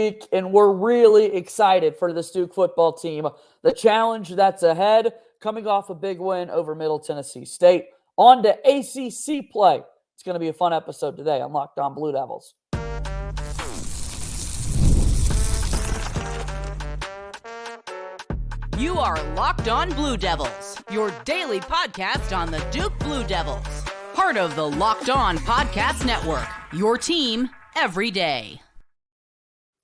week, and we're really excited for this Duke football team. The challenge that's ahead, coming off a big win over Middle Tennessee State. On to ACC play. It's going to be a fun episode today on Locked On Blue Devils. You are Locked On Blue Devils, your daily podcast on the Duke Blue Devils. Part of the Locked On Podcast Network, your team every day.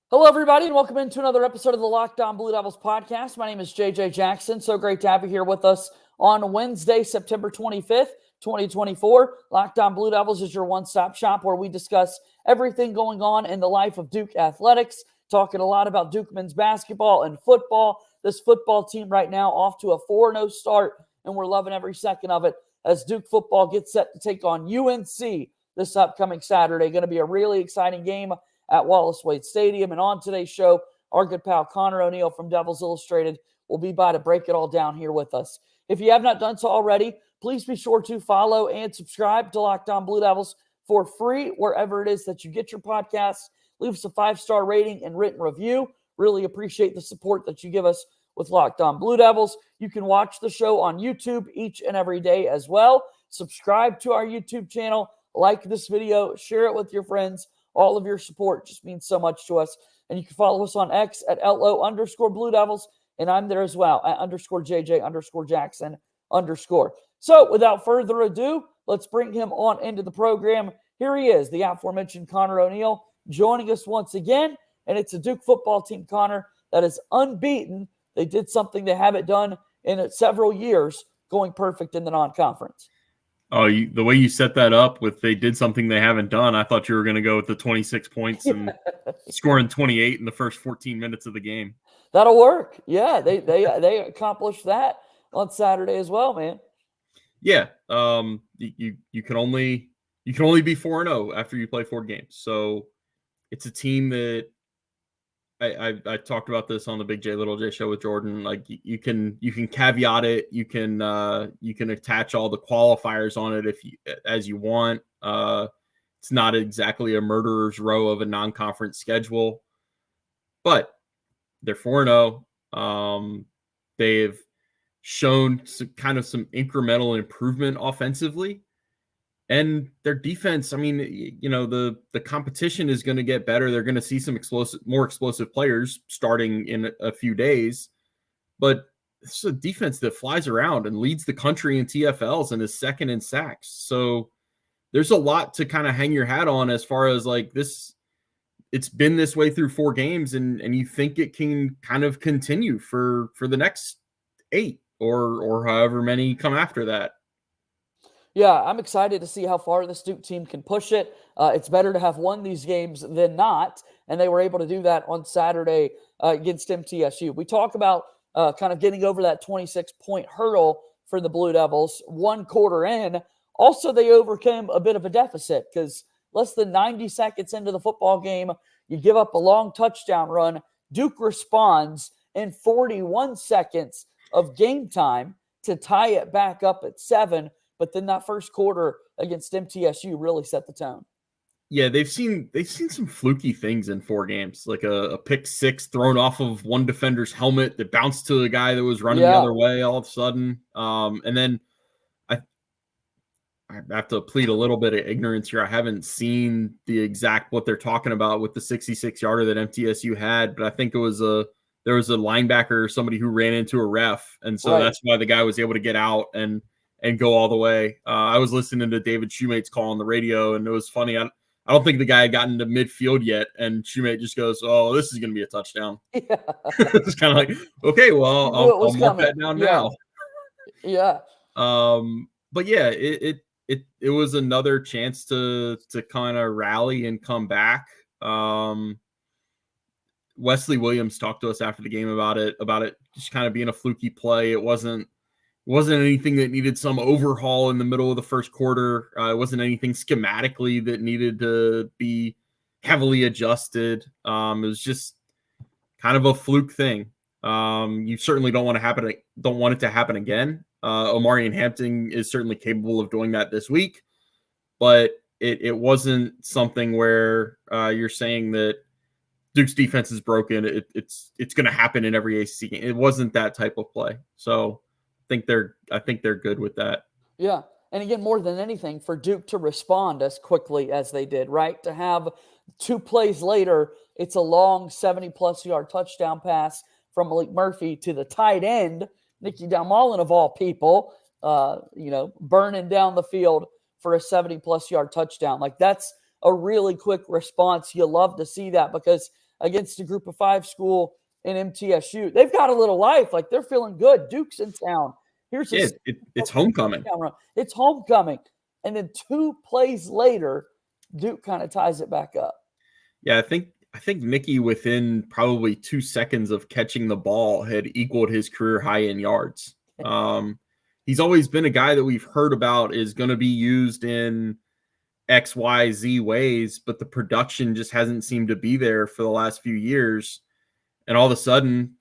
Hello, everybody, and welcome into another episode of the Locked On Blue Devils podcast. My name is JJ Jackson. So great to have you here with us on Wednesday, September 25th, 2024. Locked On Blue Devils is your one-stop shop where we discuss everything going on in the life of Duke athletics, talking a lot about Duke men's basketball and football. This football team right now off to a 4-0 start, and we're loving every second of it as Duke football gets set to take on UNC this upcoming Saturday. Going to be a really exciting game at Wallace Wade Stadium. And on today's show, our good pal Conor O'Neill from Devils Illustrated will be by to break it all down here with us. If you have not done so already, please be sure to follow and subscribe to Locked On Blue Devils for free wherever it is that you get your podcasts. Leave us a 5-star rating and written review. Really appreciate the support that you give us with Locked On Blue Devils. You can watch the show on YouTube each and every day as well. Subscribe to our YouTube channel, like this video, share it with your friends. All of your support just means so much to us. And you can follow us on X at @LO_Blue Devils. And I'm there as well at _JJ_Jackson_. So without further ado, let's bring him on into the program. Here he is, the aforementioned Conor O'Neill, joining us once again. And it's a Duke football team, Conor, that is unbeaten. They did something they haven't done in several years, going perfect in the non-conference. Oh, the way you set that up with they did something they haven't done, I thought you were going to go with the 26 points and scoring 28 in the first 14 minutes of the game. That'll work. Yeah, they accomplished that on Saturday as well, man. Yeah, you can only be 4-0 after you play 4 games. So it's a team that I talked about this on the Big J Little J show with Jordan. Like you can caveat it, you can attach all the qualifiers on it as you want. It's not exactly a murderer's row of a non-conference schedule, but they're 4-0. They've shown some incremental improvement offensively. And their defense, I mean, the competition is going to get better. They're going to see some more explosive players starting in a few days. But it's a defense that flies around and leads the country in TFLs and is second in sacks. So there's a lot to kind of hang your hat on as far as like this. It's been this way through 4 games, and you think it can kind of continue for the next 8 or however many come after that. Yeah, I'm excited to see how far this Duke team can push it. It's better to have won these games than not, and they were able to do that on Saturday against MTSU. We talk about kind of getting over that 26-point hurdle for the Blue Devils 1 quarter in. Also, they overcame a bit of a deficit because less than 90 seconds into the football game, you give up a long touchdown run. Duke responds in 41 seconds of game time to tie it back up at 7. But then that first quarter against MTSU really set the tone. Yeah, they've seen some fluky things in 4 games, like a pick 6 thrown off of one defender's helmet that bounced to a guy that was running the other way all of a sudden. And then I have to plead a little bit of ignorance here. I haven't seen the exact what they're talking about with the 66-yarder that MTSU had, but I think there was a linebacker or somebody who ran into a ref, and so that's why the guy was able to get out and go all the way. I was listening to David Shoemate's call on the radio, and it was funny. I don't think the guy had gotten to midfield yet, and Shoemate just goes, "Oh, this is going to be a touchdown." Yeah. It's kind of like, okay, well, I'll mark that down now. Yeah. But yeah, it was another chance to kind of rally and come back. Wesley Williams talked to us after the game about it just kind of being a fluky play. It wasn't anything that needed some overhaul in the middle of the first quarter. It wasn't anything schematically that needed to be heavily adjusted. It was just kind of a fluke thing. You certainly don't want it to happen again. Omarion Hampton is certainly capable of doing that this week, but it wasn't something where you're saying that Duke's defense is broken. It's going to happen in every ACC game. It wasn't that type of play. So I think they're good with that. Yeah. And again, more than anything, for Duke to respond as quickly as they did, right? To have 2 plays later, it's a long 70-plus yard touchdown pass from Malik Murphy to the tight end, Nicky Dalmolin of all people, burning down the field for a 70-plus yard touchdown. Like, that's a really quick response. You love to see that because against a group of 5 school in MTSU, they've got a little life. Like, they're feeling good. Duke's in town. It's homecoming. It's homecoming. And then 2 plays later, Duke kind of ties it back up. Yeah, I think Nicky, within probably 2 seconds of catching the ball, had equaled his career high in yards. He's always been a guy that we've heard about is going to be used in X, Y, Z ways, but the production just hasn't seemed to be there for the last few years. And all of a sudden,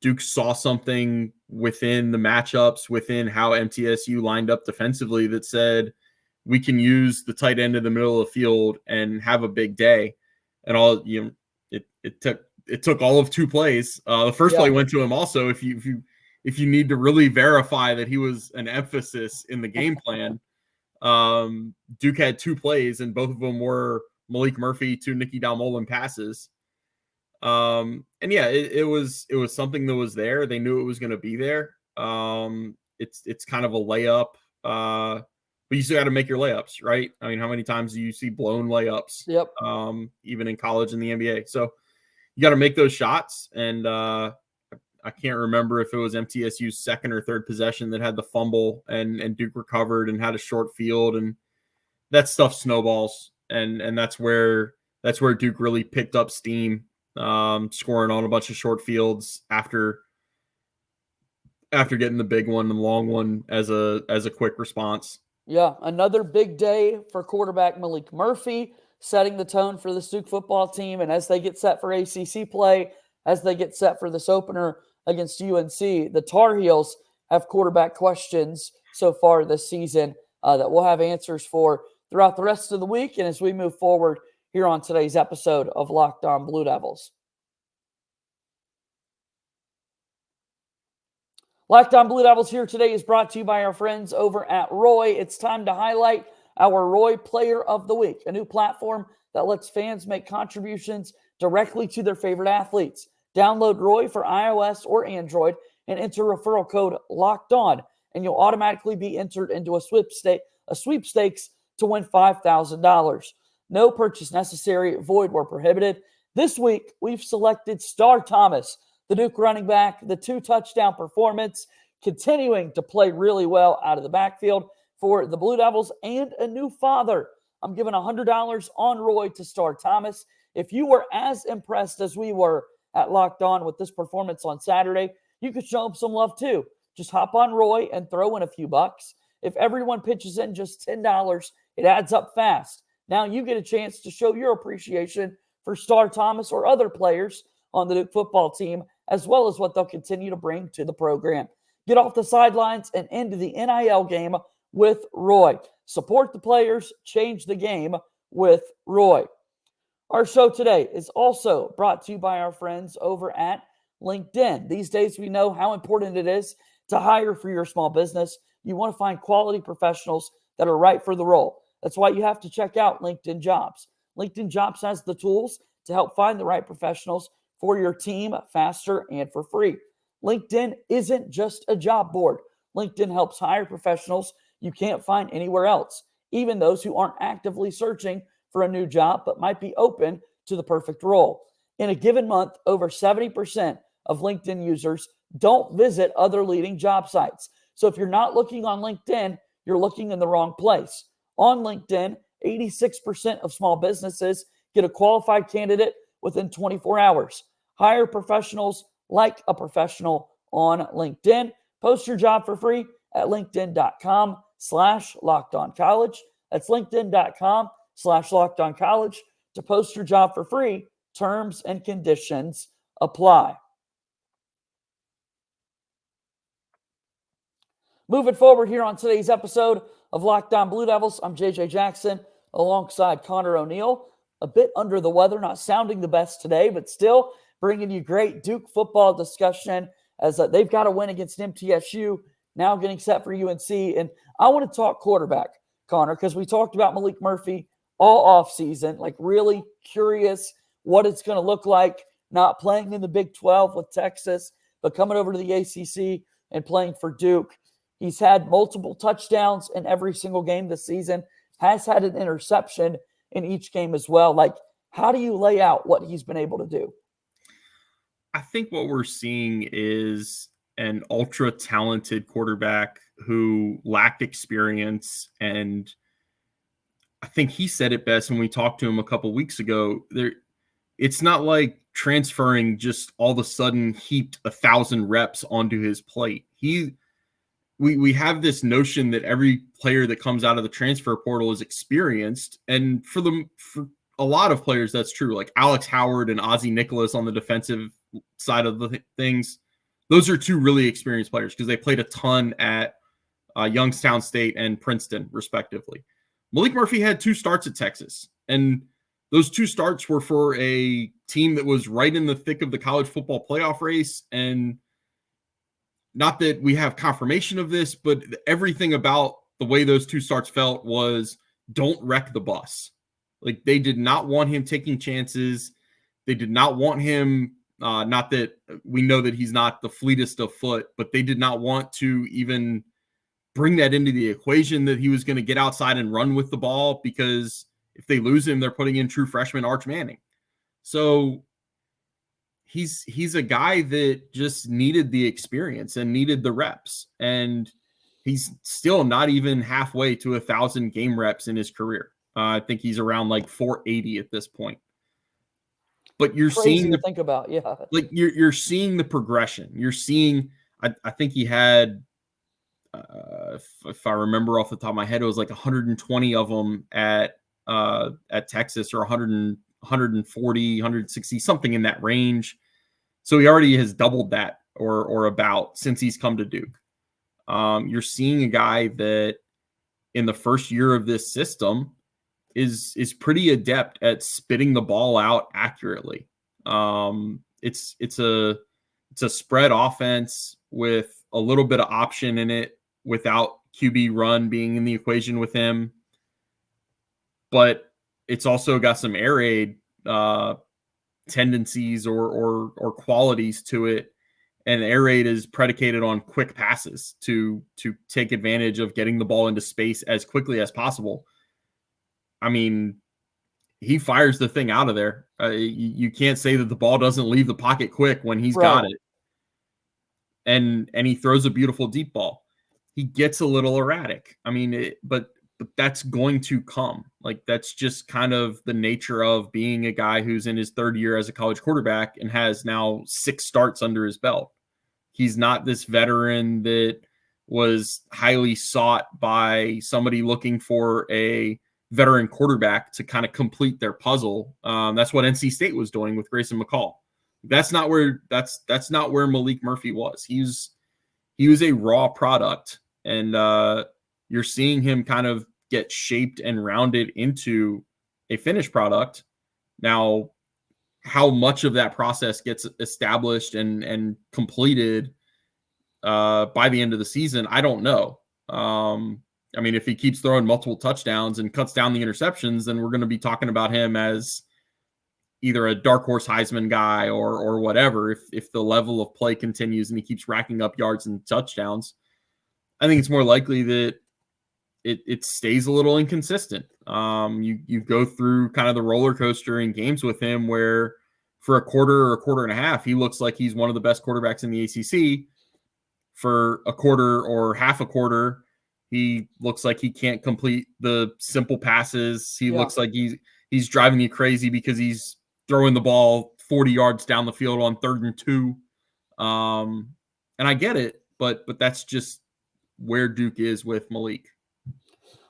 Duke saw something within the matchups, within how MTSU lined up defensively that said, we can use the tight end in the middle of the field and have a big day. And it took all of 2 plays. The first play went to him also. If you need to really verify that he was an emphasis in the game plan, Duke had 2 plays and both of them were Malik Murphy to Nicky Dalmolin passes. It was something that was there. They knew it was going to be there. It's kind of a layup, but you still got to make your layups, right? I mean, how many times do you see blown layups? Yep. Even in college and the NBA. So you got to make those shots. And I can't remember if it was MTSU's second or third possession that had the fumble and Duke recovered and had a short field, and that stuff snowballs. And that's where Duke really picked up steam. Scoring on a bunch of short fields after getting the big one and long one as a quick response. Yeah, another big day for quarterback Malik Murphy, setting the tone for the Duke football team. And as they get set for ACC play, as they get set for this opener against UNC, the Tar Heels have quarterback questions so far this season that we'll have answers for throughout the rest of the week and as we move forward here on today's episode of Locked On Blue Devils. Locked On Blue Devils here today is brought to you by our friends over at Roy. It's time to highlight our Roy Player of the Week, a new platform that lets fans make contributions directly to their favorite athletes. Download Roy for iOS or Android and enter referral code Locked On, and you'll automatically be entered into a sweepstakes to win $5,000. No purchase necessary, void where prohibited. This week, we've selected Star Thomas, the Duke running back, the 2-touchdown performance, continuing to play really well out of the backfield for the Blue Devils, and a new father. I'm giving $100 on Roy to Star Thomas. If you were as impressed as we were at Locked On with this performance on Saturday, you could show him some love too. Just hop on Roy and throw in a few bucks. If everyone pitches in just $10, it adds up fast. Now you get a chance to show your appreciation for Star Thomas or other players on the Duke football team, as well as what they'll continue to bring to the program. Get off the sidelines and into the NIL game with Roy. Support the players, change the game with Roy. Our show today is also brought to you by our friends over at LinkedIn. These days, we know how important it is to hire for your small business. You want to find quality professionals that are right for the role. That's why you have to check out LinkedIn Jobs. LinkedIn Jobs has the tools to help find the right professionals for your team faster and for free. LinkedIn isn't just a job board. LinkedIn helps hire professionals you can't find anywhere else, even those who aren't actively searching for a new job but might be open to the perfect role. In a given month, over 70% of LinkedIn users don't visit other leading job sites. So if you're not looking on LinkedIn, you're looking in the wrong place. On LinkedIn, 86% of small businesses get a qualified candidate within 24 hours. Hire professionals like a professional on LinkedIn. Post your job for free at linkedin.com/lockedoncollege. That's linkedin.com/lockedoncollege to post your job for free. Terms and conditions apply. Moving forward here on today's episode of Locked On Blue Devils, I'm JJ Jackson alongside Conor O'Neill. a bit under the weather, not sounding the best today, but still bringing you great Duke football discussion as they've got a win against MTSU, now getting set for UNC. And I want to talk quarterback, Connor, because we talked about Malik Murphy all offseason, like really curious what it's going to look like not playing in the Big 12 with Texas, but coming over to the ACC and playing for Duke. He's had multiple touchdowns in every single game this season, has had an interception in each game as well. Like, how do you lay out what he's been able to do? I think what we're seeing is an ultra talented quarterback who lacked experience. And I think he said it best when we talked to him a couple weeks ago. It's not like transferring just all of a sudden heaped 1,000 reps onto his plate. We have this notion that every player that comes out of the transfer portal is experienced. And for a lot of players, that's true. Like Alex Howard and Ozzie Nicholas on the defensive side of the things. Those are two really experienced players because they played a ton at Youngstown State and Princeton, respectively. Malik Murphy had 2 starts at Texas, and those 2 starts were for a team that was right in the thick of the college football playoff race. And not that we have confirmation of this, but everything about the way those 2 starts felt was don't wreck the bus. Like they did not want him taking chances. They did not want him, not that we know that he's not the fleetest of foot, but they did not want to even bring that into the equation that he was going to get outside and run with the ball, because if they lose him, they're putting in true freshman Arch Manning. So he's a guy that just needed the experience and needed the reps. And he's still not even halfway to 1,000 game reps in his career. I think he's around like 480 at this point. But you're seeing to think about, yeah. Like you're seeing the progression. You're seeing, I think he had, if I remember off the top of my head, it was like 120 of them at Texas, or 140, 160, something in that range. So he already has doubled that or about since he's come to Duke. You're seeing a guy that in the first year of this system is pretty adept at spitting the ball out accurately. It's a spread offense with a little bit of option in it without QB run being in the equation with him. But it's also got some air raid tendencies or qualities to it. And air raid is predicated on quick passes to take advantage of getting the ball into space as quickly as possible. I mean, he fires the thing out of there. You can't say that the ball doesn't leave the pocket quick when he's got it. And he throws a beautiful deep ball. He gets a little erratic. I mean, but that's going to come. Like, that's just kind of the nature of being a guy who's in his 3rd year as a college quarterback and has now 6 starts under his belt. He's not this veteran that was highly sought by somebody looking for a veteran quarterback to kind of complete their puzzle. That's what NC State was doing with Grayson McCall. That's not where Malik Murphy was. He was a raw product, and you're seeing him kind of get shaped and rounded into a finished product. Now, how much of that process gets established and completed by the end of the season, I don't know. I mean, if he keeps throwing multiple touchdowns and cuts down the interceptions, then we're going to be talking about him as either a dark horse Heisman guy or whatever. If the level of play continues and he keeps racking up yards and touchdowns, I think it's more likely that it stays a little inconsistent. You go through kind of the roller coaster in games with him where for a quarter or a quarter and a half, he looks like he's one of the best quarterbacks in the ACC. For a quarter or half a quarter, he looks like he can't complete the simple passes. He looks like he's driving you crazy because he's throwing the ball 40 yards down the field on 3rd and 2. And I get it, but that's just where Duke is with Malik.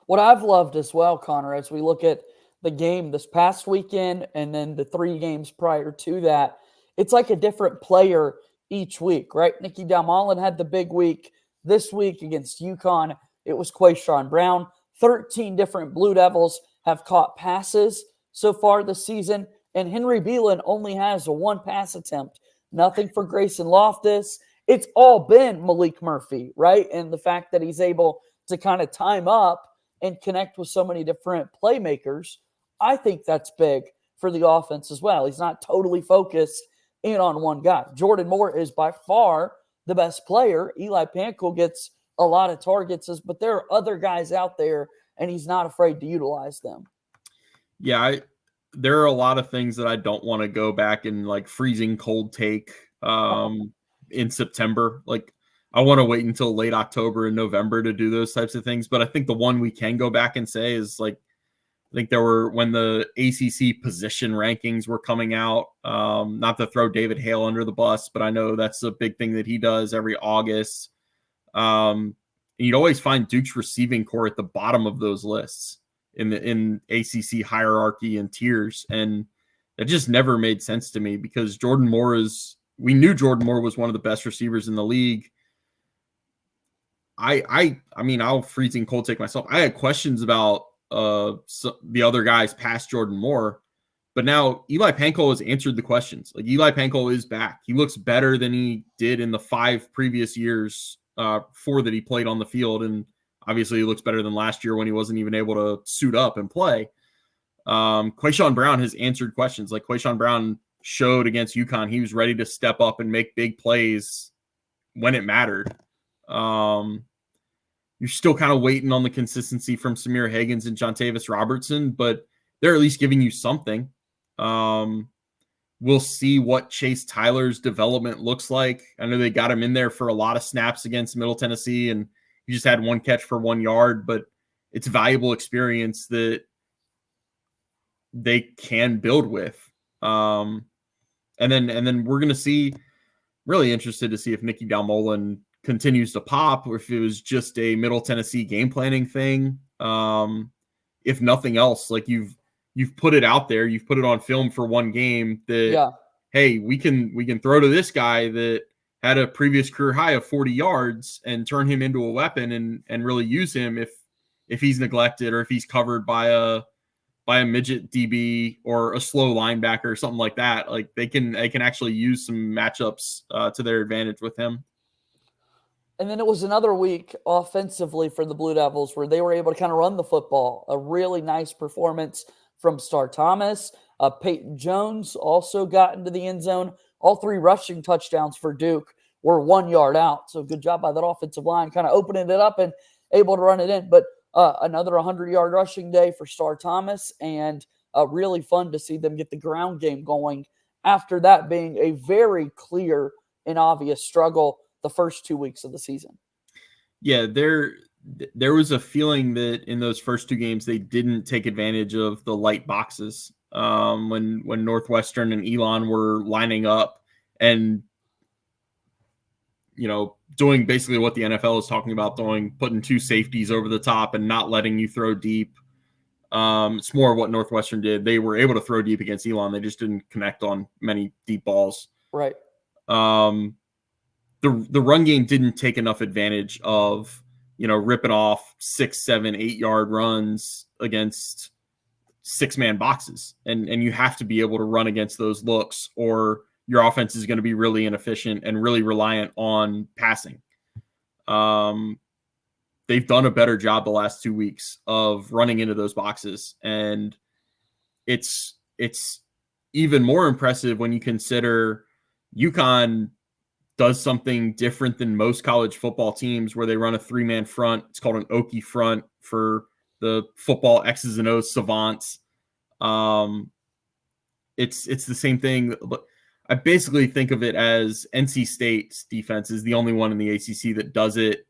What I've loved as well, Connor, as we look at the game this past weekend and then the 3 games prior to that, it's like a different player each week, right? Nicky Dalmolin had the big week this week against UConn. It was Quayshawn Brown. 13 different Blue Devils have caught passes so far this season, and Henry Beelan only has one pass attempt. Nothing for Grayson Loftus. It's all been Malik Murphy, right? And the fact that he's able to kind of time up and connect with so many different playmakers, I think that's big for the offense as well. He's not totally focused in on one guy. Jordan Moore is by far the best player. Eli Pankel gets a lot of targets, but there are other guys out there, and he's not afraid to utilize them. Yeah, there are a lot of things that I don't want to go back and like freezing cold take in September. Like, I want to wait until late October and November to do those types of things. But I think the one we can go back and say is, like, I think there were, when the ACC position rankings were coming out, not to throw David Hale under the bus, but I know that's a big thing that he does every August. And you'd always find Duke's receiving core at the bottom of those lists in ACC hierarchy and tiers. And it just never made sense to me, because we knew Jordan Moore was one of the best receivers in the league. I mean, I'll freezing cold take myself. I had questions about the other guys past Jordan Moore, but now Eli Pankel has answered the questions. Like, Eli Pankel is back. He looks better than he did in the 5 previous years, 4 that he played on the field. And obviously he looks better than last year when he wasn't even able to suit up and play. Quayshawn Brown has answered questions. Like, Quayshawn Brown showed against UConn, he was ready to step up and make big plays when it mattered. You're still kind of waiting on the consistency from Samir Higgins and Jontavis Robertson, but they're at least giving you something. We'll see what Chase Tyler's development looks like. I know they got him in there for a lot of snaps against Middle Tennessee, and he just had 1 catch for 1 yard, but it's valuable experience that they can build with. And then we're going to see, really interested to see if Nicky Dalmolin continues to pop, or if it was just a Middle Tennessee game planning thing. If nothing else, like, you've put it out there, you've put it on film for 1 game that, hey, we can throw to this guy that had a previous career high of 40 yards and turn him into a weapon and really use him if he's neglected, or if he's covered by a midget DB or a slow linebacker or something like that. Like, they can actually use some matchups to their advantage with him. And then it was another week offensively for the Blue Devils where they were able to kind of run the football. A really nice performance from Star Thomas. Peyton Jones also got into the end zone. All 3 rushing touchdowns for Duke were 1 yard out. So good job by that offensive line, kind of opening it up and able to run it in. But another 100-yard rushing day for Star Thomas, and really fun to see them get the ground game going after that being a very clear and obvious struggle the first 2 weeks of the season. Yeah, there was a feeling that in those first 2 games they didn't take advantage of the light boxes when Northwestern and Elon were lining up and, you know, doing basically what the NFL is talking about doing, putting 2 safeties over the top and not letting you throw deep. It's more of what Northwestern did. They were able to throw deep against Elon. They just didn't connect on many deep balls. Right. The run game didn't take enough advantage of, you know, ripping off 6, 7, 8 yard runs against 6-man boxes. And you have to be able to run against those looks, or your offense is going to be really inefficient and really reliant on passing. They've done a better job the last 2 weeks of running into those boxes. And it's even more impressive when you consider UConn does something different than most college football teams, where they run a 3-man front. It's called an Okie front for the football X's and O's savants. It's the same thing. I basically think of it as NC State's defense is the only one in the ACC that does it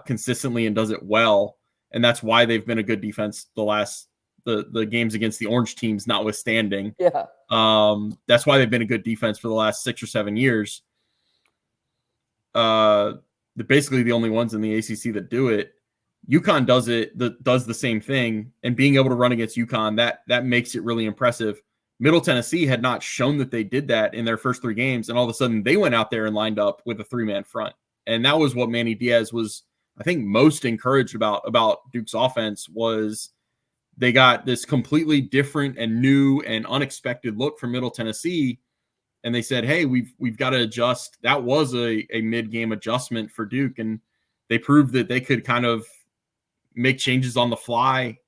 consistently and does it well. And that's why they've been a good defense the games against the orange teams notwithstanding. Yeah. That's why they've been a good defense for the last 6 or 7 years. They're basically the only ones in the ACC that do it. UConn does the same thing, and being able to run against UConn, that makes it really impressive. Middle Tennessee had not shown that they did that in their first 3 games, and all of a sudden they went out there and lined up with a 3-man front. And that was what Manny Diaz was, I think, most encouraged about Duke's offense, was they got this completely different and new and unexpected look from Middle Tennessee. And they said, hey, we've got to adjust. That was a mid-game adjustment for Duke. And they proved that they could kind of make changes on the fly,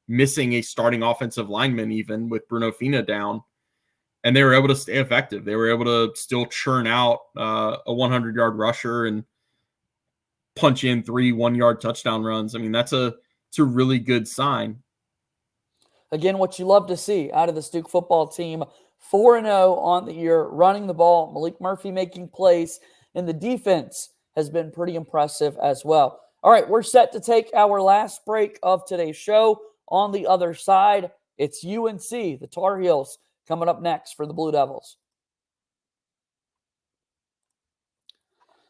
missing a starting offensive lineman even with Bruno Fina down. And they were able to stay effective. They were able to still churn out a 100-yard rusher and punch in 3 1-yard touchdown runs. I mean, it's a really good sign. Again, what you love to see out of this Duke football team, 4-0 on the year, running the ball, Malik Murphy making plays, and the defense has been pretty impressive as well. All right, we're set to take our last break of today's show. On the other side, it's UNC, the Tar Heels, coming up next for the Blue Devils.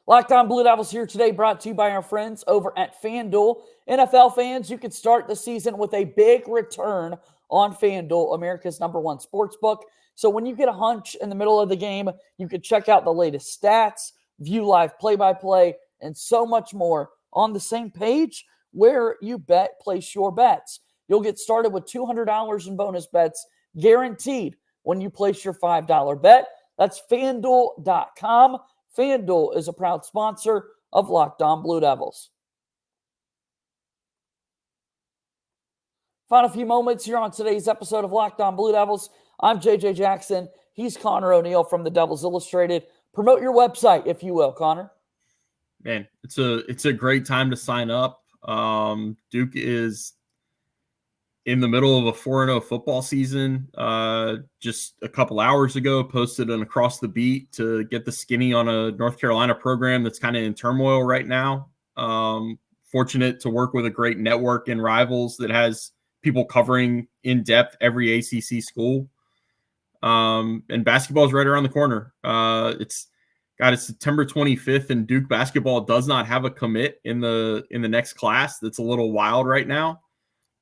Locked On Blue Devils here today, brought to you by our friends over at FanDuel. NFL fans, you can start the season with a big return on FanDuel, America's #1 sportsbook. So when you get a hunch in the middle of the game, you can check out the latest stats, view live play-by-play, and so much more on the same page where you place your bets. You'll get started with $200 in bonus bets guaranteed when you place your $5 bet. That's FanDuel.com. FanDuel is a proud sponsor of Locked On Blue Devils. Final few moments here on today's episode of Locked On Blue Devils. I'm JJ Jackson. He's Conor O'Neill from the Devils Illustrated. Promote your website, if you will, Conor. Man, it's a great time to sign up. Duke is in the middle of a 4-0 football season. Just a couple hours ago, posted an Across the Beat to get the skinny on a North Carolina program that's kind of in turmoil right now. Fortunate to work with a great network in Rivals that has people covering in depth every ACC school. And basketball is right around the corner. It's September 25th, and Duke basketball does not have a commit in the next class. That's a little wild right now,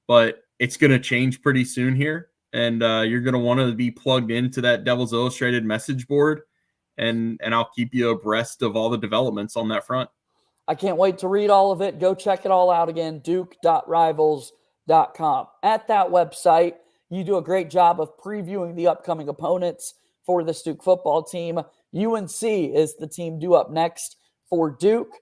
but it's going to change pretty soon here. And you're going to want to be plugged into that Devils Illustrated message board, and I'll keep you abreast of all the developments on that front. I can't wait to read all of it. Go check it all out again, duke.rivals.com. At that website, you do a great job of previewing the upcoming opponents for the Duke football team. UNC is the team due up next for Duke.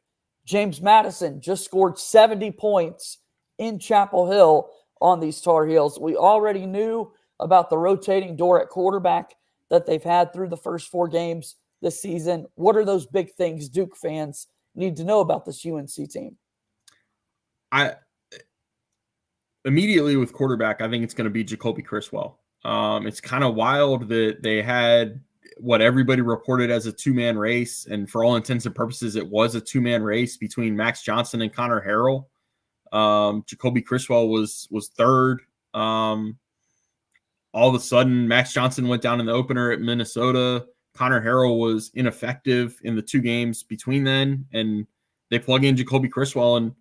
James Madison just scored 70 points in Chapel Hill on these Tar Heels. We already knew about the rotating door at quarterback that they've had through the first 4 games this season. What are those big things Duke fans need to know about this UNC team? Immediately with quarterback, I think it's going to be Jacoby Criswell. It's kind of wild that they had what everybody reported as a 2-man race, and for all intents and purposes, it was a 2-man race between Max Johnson and Conor Harrell. Jacoby Criswell was third. All of a sudden, Max Johnson went down in the opener at Minnesota. Conor Harrell was ineffective in the 2 games between then, and they plug in Jacoby Criswell, and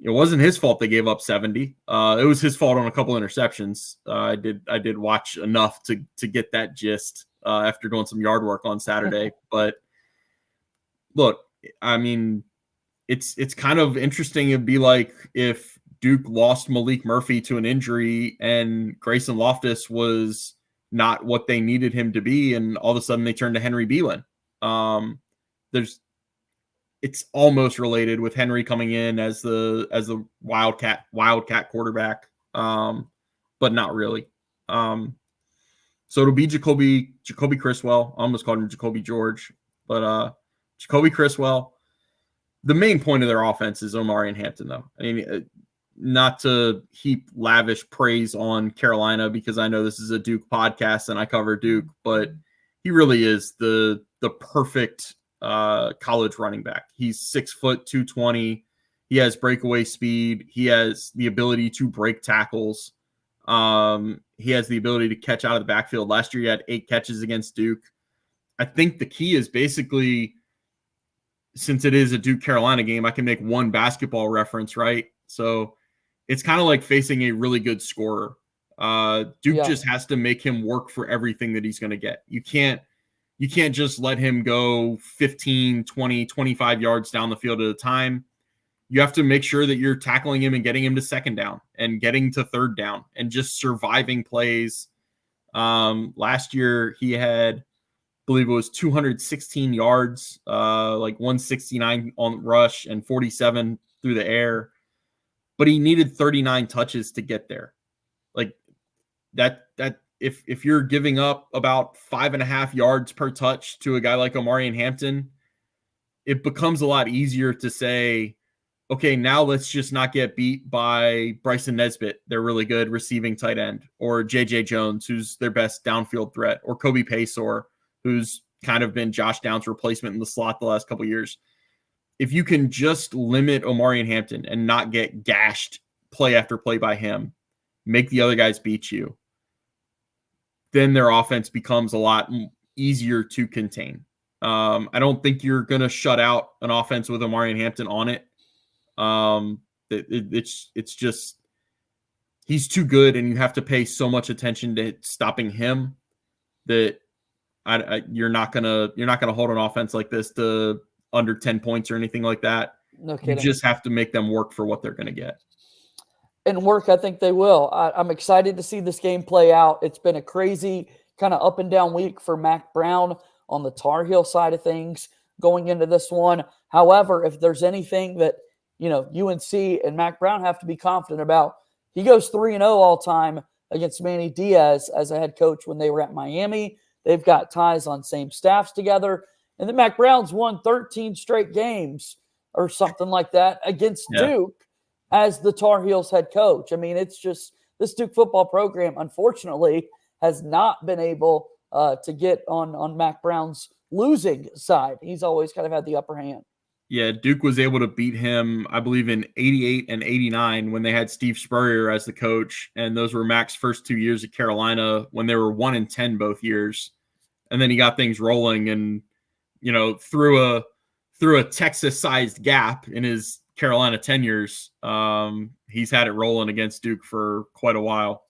it wasn't his fault they gave up 70. It was his fault on a couple interceptions. I did watch enough to get that gist after doing some yard work on Saturday. But look, I mean, it's kind of interesting. It'd be like if Duke lost Malik Murphy to an injury and Grayson Loftus was not what they needed him to be, and all of a sudden they turned to Henry Beelan. It's almost related with Henry coming in as the wildcat quarterback, but not really. So it'll be Jacoby Criswell. I almost called him Jacoby George, but Jacoby Criswell. The main point of their offense is Omarion Hampton, though. I mean, not to heap lavish praise on Carolina, because I know this is a Duke podcast and I cover Duke, but he really is the perfect college running back. He's 6 foot 220. He has breakaway speed. He has the ability to break tackles. He has the ability to catch out of the backfield. Last year, he had 8 catches against Duke. I think the key is basically, since it is a Duke Carolina game, I can make one basketball reference, right? So it's kind of like facing a really good scorer. Duke just has to make him work for everything that he's going to get. You can't just let him go 15, 20, 25 yards down the field at a time. you have to make sure that you're tackling him and getting him to second down and getting to third down and just surviving plays. Last year he had, I believe it was 216 yards, like 169 on rush and 47 through the air, but he needed 39 touches to get there. Like that if you're giving up about 5.5 yards per touch to a guy like Omarion Hampton, it becomes a lot easier to say, okay, now let's just not get beat by Bryson Nesbitt, their really good receiving tight end, or J.J. Jones, who's their best downfield threat, or Kobe Paysor, who's kind of been Josh Downs' replacement in the slot the last couple of years. If you can just limit Omarion Hampton and not get gashed play after play by him, make the other guys beat you, then their offense becomes a lot easier to contain. I don't think you're going to shut out an offense with Omarion Hampton on it. It's just he's too good, and you have to pay so much attention to stopping him that you're not gonna hold an offense like this to under 10 points or anything like that. No kidding. You just have to make them work for what they're gonna get. And work, I think they will. I'm excited to see this game play out. It's been a crazy kind of up and down week for Mac Brown on the Tar Heel side of things going into this one. However, if there's anything that UNC and Mac Brown have to be confident about, he goes 3-0 all time against Manny Diaz as a head coach when they were at Miami. They've got ties on same staffs together. And then Mac Brown's won 13 straight games or something like that against Duke as the Tar Heels head coach. I mean, it's just this Duke football program, unfortunately, has not been able to get on Mac Brown's losing side. He's always kind of had the upper hand. Yeah, Duke was able to beat him, I believe, in 88 and 89 when they had Steve Spurrier as the coach. And those were Mac's first 2 years at Carolina when they were 1-10 both years. And then he got things rolling and, through a Texas-sized gap in his Carolina tenures, he's had it rolling against Duke for quite a while.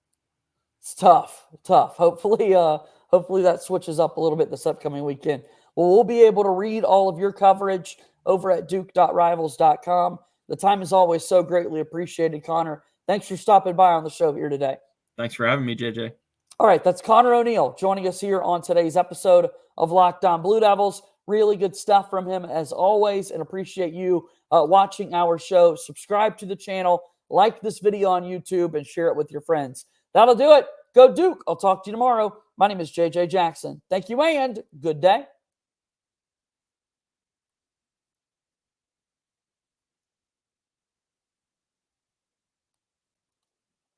It's tough. Hopefully that switches up a little bit this upcoming weekend. Well, we'll be able to read all of your coverage over at duke.rivals.com. The time is always so greatly appreciated, Conor. Thanks for stopping by on the show here today. Thanks for having me, JJ. All right, that's Conor O'Neill joining us here on today's episode of Locked On Blue Devils. Really good stuff from him as always, and appreciate you watching our show. Subscribe to the channel, like this video on YouTube, and share it with your friends. That'll do it. Go Duke. I'll talk to you tomorrow. My name is JJ Jackson. Thank you and good day.